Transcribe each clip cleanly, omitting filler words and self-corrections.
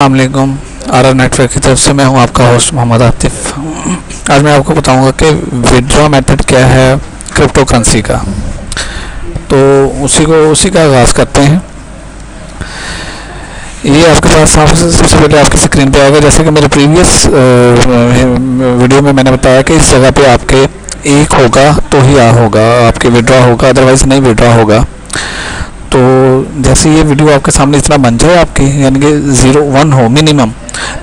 अस्सलामुअलैकुम। RR network की तरफ से मैं हूं आपका होस्ट मोहम्मद आतिफ। आज मैं आपको बताऊंगा कि विड्रॉ मेथड क्या है क्रिप्टो करेंसी का। तो उसी का आगाज़ करते हैं। ये आपके पास सबसे पहले आपकी स्क्रीन पे आएगा। जैसे कि मेरे प्रीवियस वीडियो में मैंने बताया कि इस जगह पे आपके एक होगा तो ही होगा, आपके विड्रॉ होगा, अदरवाइज़ नहीं विड्रॉ होगा। तो जैसे ये वीडियो आपके सामने इतना बन जाए आपकी, यानी कि 0-1 हो मिनिमम,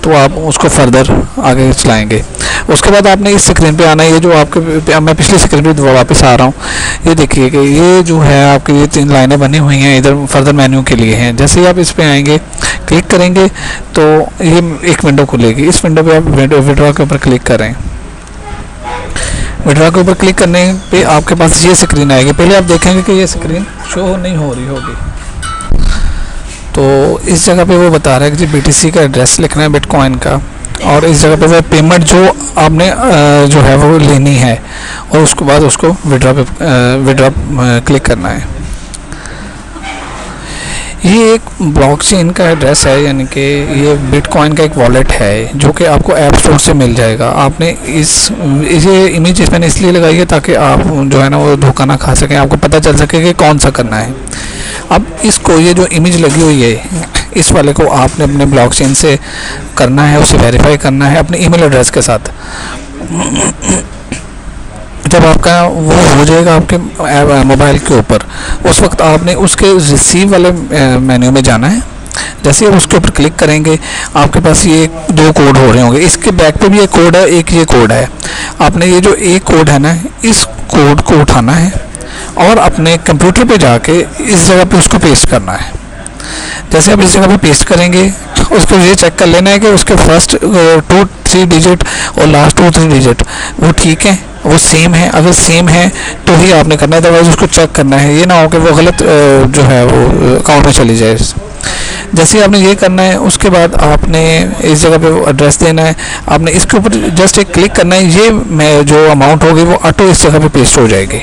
तो आप उसको फर्दर आगे चलाएंगे। उसके बाद आपने इस स्क्रीन पे आना है। ये जो आपके मैं पिछली स्क्रीन पे वापस आ रहा हूँ। ये देखिए कि ये जो है आपकी ये 3 लाइनें बनी हुई हैं, इधर फर्दर मेन्यू के लिए हैं। जैसे ही आप इस पे आएंगे, क्लिक करेंगे तो ये एक विंडो खुलेगी। इस विंडो पे आप विड्रॉ के ऊपर क्लिक करें। विड्रॉ के ऊपर क्लिक करने पे आपके पास ये स्क्रीन आएगी। पहले आप देखेंगे कि ये स्क्रीन शो नहीं हो रही होगी। तो इस जगह पे वो बता रहा है कि जी BTC का एड्रेस लिखना है, बिटकॉइन का, और इस जगह पे वो पेमेंट जो आपने जो है वो लेनी है, और उसके बाद उसको विड्रॉ क्लिक करना है। ये एक ब्लॉकचेन का एड्रेस है, यानी कि ये बिटकॉइन का एक वॉलेट है जो कि आपको ऐप स्टोर से मिल जाएगा। आपने ये इमेज मैंने इसलिए लगाई है ताकि आप जो है ना वो धोखा ना खा सकें, आपको पता चल सके कि कौन सा करना है। अब इसको ये जो इमेज लगी हुई है, इस वाले को आपने अपने ब्लॉकचेन से करना है, उसे वेरीफाई करना है अपने ईमेल एड्रेस के साथ। जब आपका वो हो जाएगा आपके मोबाइल के ऊपर, उस वक्त आपने उसके रिसीव वाले मेन्यू में जाना है। जैसे आप उसके ऊपर क्लिक करेंगे, आपके पास ये 2 कोड हो रहे होंगे। इसके बैक पे भी एक कोड है, एक ये कोड है। आपने ये जो एक कोड है ना, इस कोड को उठाना है और अपने कंप्यूटर पे जाके इस जगह पे उसको पेस्ट करना है। जैसे आप इस जगह पे पेस्ट करेंगे, उसको ये चेक कर लेना है कि उसके फर्स्ट 2-3 डिजिट और लास्ट 2-3 डिजिट वो ठीक है, वो सेम है। अगर सेम है तो ही आपने करना है, अदरवाइज उसको चेक करना है। ये ना हो कि वो गलत जो है वो अकाउंट में चली जाए। जैसे आपने ये करना है, उसके बाद आपने इस जगह पे वो एड्रेस देना है। आपने इसके ऊपर जस्ट एक क्लिक करना है। ये जो अमाउंट होगी वो ऑटो इस जगह पे पेस्ट हो जाएगी।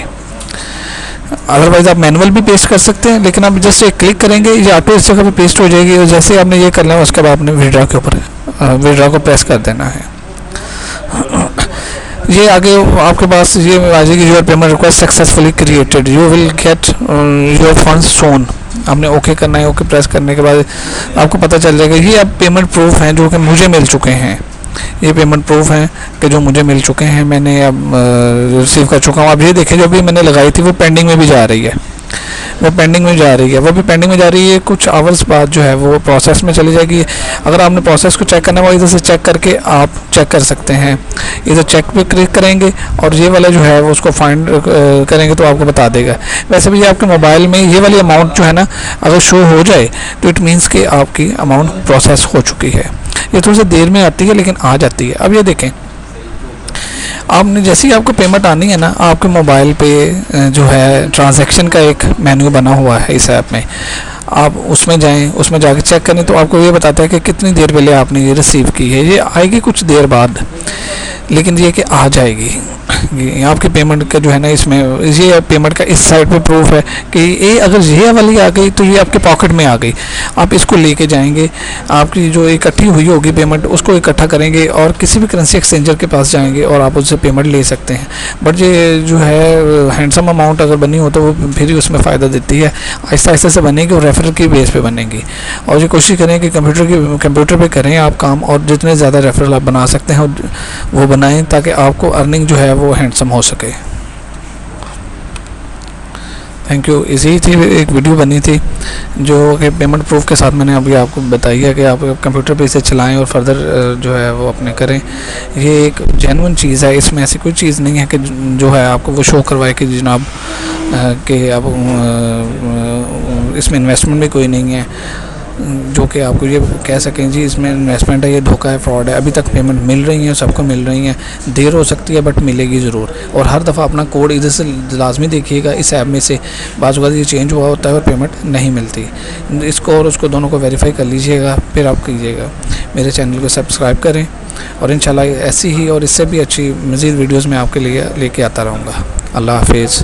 अदरवाइज आप मैनुअल भी पेस्ट कर सकते हैं, लेकिन आप जस्ट एक क्लिक करेंगे, ये ऑटो इस जगह पे पेस्ट हो जाएगी। और जैसे आपने ये करना है, उसके बाद आपने विड्रॉ के ऊपर विड्रॉ को प्रेस कर देना है। ये आगे आपके पास ये आ जाएगी, your payment request successfully created, you will get your funds soon. आपने ओके करना है। ओके प्रेस करने के बाद आपको पता चल जाएगा ये अब पेमेंट प्रूफ हैं जो कि मुझे मिल चुके हैं। ये पेमेंट प्रूफ हैं कि जो मुझे मिल चुके हैं, मैंने अब रिसीव कर चुका हूँ। अब ये देखें, जो भी मैंने लगाई थी वो पेंडिंग में भी जा रही है, वो भी पेंडिंग में जा रही है। कुछ आवर्स बाद जो है वो प्रोसेस में चली जाएगी। अगर आपने प्रोसेस को चेक करना है, वो इधर से चेक करके आप चेक कर सकते हैं। इधर चेक पे क्लिक करेंगे और ये वाला जो है वो उसको फाइंड करेंगे तो आपको बता देगा। वैसे भी आपके मोबाइल में ये वाली अमाउंट जो है ना, अगर शो हो जाए तो इट मीन्स कि आपकी अमाउंट प्रोसेस हो चुकी है। ये थोड़ी सी देर में आती है, लेकिन आ जाती है। अब ये देखें, आपने जैसे ही आपको पेमेंट आनी है ना, आपके मोबाइल पे जो है ट्रांजैक्शन का एक मेन्यू बना हुआ है इस ऐप में। आप उसमें जाएं, उसमें जाके चेक करें तो आपको ये बताता है कि कितनी देर पहले आपने ये रिसीव की है। ये आएगी कुछ देर बाद, लेकिन ये कि आ जाएगी। आपकी पेमेंट का जो है ना, इसमें ये पेमेंट का इस साइड पे प्रूफ है कि ये अगर ये वाली आ गई तो ये आपके पॉकेट में आ गई। आप इसको लेके जाएंगे, आपकी जो इकट्ठी हुई होगी पेमेंट उसको इकट्ठा करेंगे और किसी भी करेंसी एक्सचेंजर के पास जाएंगे और आप उससे पेमेंट ले सकते हैं। बट ये जो है हैंडसम अमाउंट अगर बनी हो तो वो फिर ही उसमें फ़ायदा देती है। आहिस्ता आहिस्ता से बनेगी और रेफरल की बेस पे बनेगी। और ये कोशिश करें कि कंप्यूटर पे करें आप काम, और जितने ज़्यादा रेफरल आप बना सकते हैं वो बनाएं, ताकि आपको अर्निंग जो है वो हैंडसम हो सके। Thank you. इसी थी एक वीडियो बनी थी जो कि पेमेंट प्रूफ के साथ मैंने अभी आपको बताई है कि आप कंप्यूटर पे इसे चलाएं और फर्दर जो है वो अपने करें। ये एक जेन्युइन चीज़ है, इसमें ऐसी कोई चीज़ नहीं है कि जो है आपको वो शो करवाए कि जनाब कि अब इसमें इन्वेस्टमेंट भी कोई नहीं है, जो कि आपको ये कह सकें जी इसमें इन्वेस्टमेंट है, ये धोखा है, फ्रॉड है। अभी तक पेमेंट मिल रही है, सबको मिल रही हैं। देर हो सकती है बट मिलेगी ज़रूर। और हर दफ़ा अपना कोड इधर से लाजमी देखिएगा, इस ऐप में से बाज़ वक़्त ये चेंज हुआ होता है और पेमेंट नहीं मिलती। इसको और उसको दोनों को वेरीफाई कर लीजिएगा, फिर आप कीजिएगा। मेरे चैनल को सब्सक्राइब करें और इंशाल्लाह ऐसी ही और इससे भी अच्छी मज़ीद वीडियोज़ मैं आपके लिए लेके आता रहूँगा। अल्लाह हाफिज़।